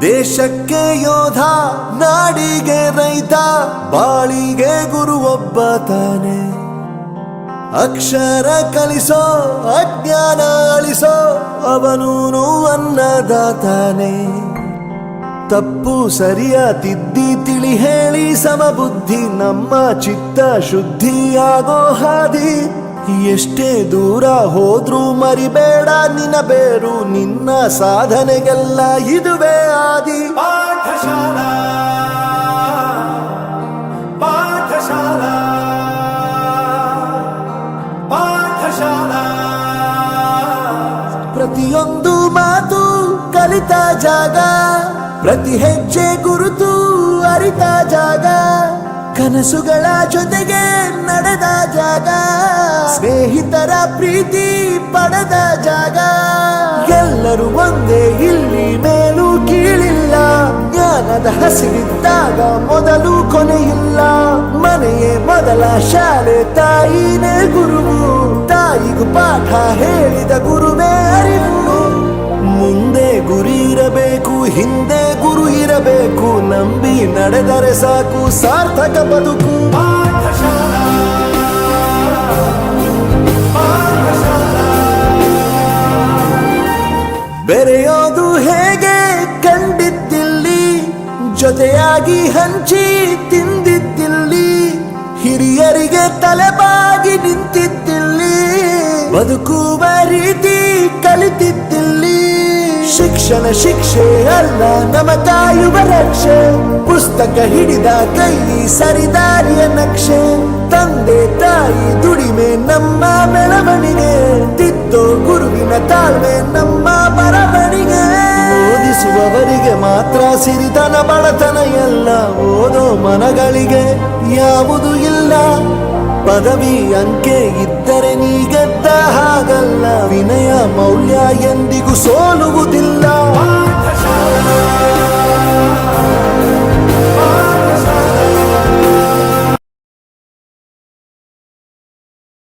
ದೇಶಕ್ಕೆ ಯೋಧ, ನಾಡಿಗೆ ರೈತ, ಬಾಳಿಗೆ ಗುರು ಒಬ್ಬ ತಾನೆ. ಅಕ್ಷರ ಕಲಿಸೋ, ಅಜ್ಞಾನ ಅಳಿಸೋ, ಅವನೂನು ಅನ್ನದಾತಾನೆ. ತಪ್ಪು ಸರಿಯ ತಿದ್ದಿ ತಿಳಿ ಹೇಳಿ ಸಮಬುದ್ಧಿ, ನಮ್ಮ ಚಿತ್ತ ಶುದ್ಧಿಯಾಗೋ ಹಾದಿ. ಎಷ್ಟೇ ದೂರ ಹೋದ್ರೂ ಮರಿಬೇಡ ನಿನ್ನ ಬೇರು, ನಿನ್ನ ಸಾಧನೆಗೆಲ್ಲ ಇದುವೇ ಆದಿ. ಪಾಠಶಾಲಾ ಪಾಠಶಾಲಾ ಪಾಠಶಾಲಾ. ಪ್ರತಿಯೊಂದು ಮಾತು ಕಲಿತ ಜಾಗ, ಪ್ರತಿ ಹೆಜ್ಜೆ ಗುರುತು ಅರಿತ ಜಾಗ, ಕನಸುಗಳ ಜೊತೆಗೆ ನಡೆದ ಜಾಗ, ಸ್ನೇಹಿತರ ಪ್ರೀತಿ ಪಡೆದ ಜಾಗ. ಎಲ್ಲರೂ ಒಂದೇ ಇಲ್ಲಿ, ಮೇಲೂ ಕೀಳಿಲ್ಲ. ಜ್ಞಾನದ ಹಸಿವಿದ್ದಾಗ ಮೊದಲು ಕೊನೆಯಿಲ್ಲ. ಮನೆಯೇ ಮೊದಲ ಶಾಲೆ, ತಾಯಿನೇ ಗುರುವು. ತಾಯಿಗೂ ಪಾಠ ಹೇಳಿದ ಗುರುವೇ ಅರಿವು. ಮುಂದೆ ಗುರಿ ಇರಬೇಕು, ಹಿಂದೆ ಗುರು ಇರಬೇಕು. ನಂಬಿ ನಡೆದರೆ ಸಾಕು ಸಾರ್ಥಕ ಬದುಕು. ಪಾಠಶಾಲಾ ಪಾಠಶಾಲಾ. ಬೆರೆಯೋದು ಹೇಗೆ ಕಂಡಿದ್ದಿಲ್ಲಿ, ಜೊತೆಯಾಗಿ ಹಂಚಿ ತಿಂದಿದ್ದಿಲ್ಲಿ. ಹಿರಿಯರಿಗೆ ತಲೆಬಾಗಿ ನಿಂತಿದ್ದಿಲ್ಲಿ, ಬದುಕುವ ರೀತಿ ಕಲಿತಿದ್ದಿಲ್ಲಿ. ಶಿಕ್ಷಣ ಶಿಕ್ಷೆ ಅಲ್ಲ, ನಮ ಕಾಯುವ ರಕ್ಷೆ. ಪುಸ್ತಕ ಹಿಡಿದ ಕೈ ಸರಿದಾರಿಯ ನಕ್ಷೆ. ತಂದೆ ತಾಯಿ ದುಡಿಮೆ ನಮ್ಮ ಬೆಳವಣಿಗೆ, ತಿದ್ದೋ ಗುರುವಿನ ತಾಳ್ಮೆ ನಮ್ಮ ಬರವಣಿಗೆ. ಓದಿಸುವವರಿಗೆ ಮಾತ್ರ ಸಿರಿತನ ಬಡತನ ಎಲ್ಲ, ಓದೋ ಮನಗಳಿಗೆ ಯಾವುದು ಇಲ್ಲ. ಪದವಿ ಅಂಕೆ ಇದ್ದರೆ ನೀ ಗೆದ್ದ ಹಾಗಲ್ಲ, ವಿನಯ ಮೌಲ್ಯ ಎಂದಿಗೂ ಸೋಲುವುದಿಲ್ಲ.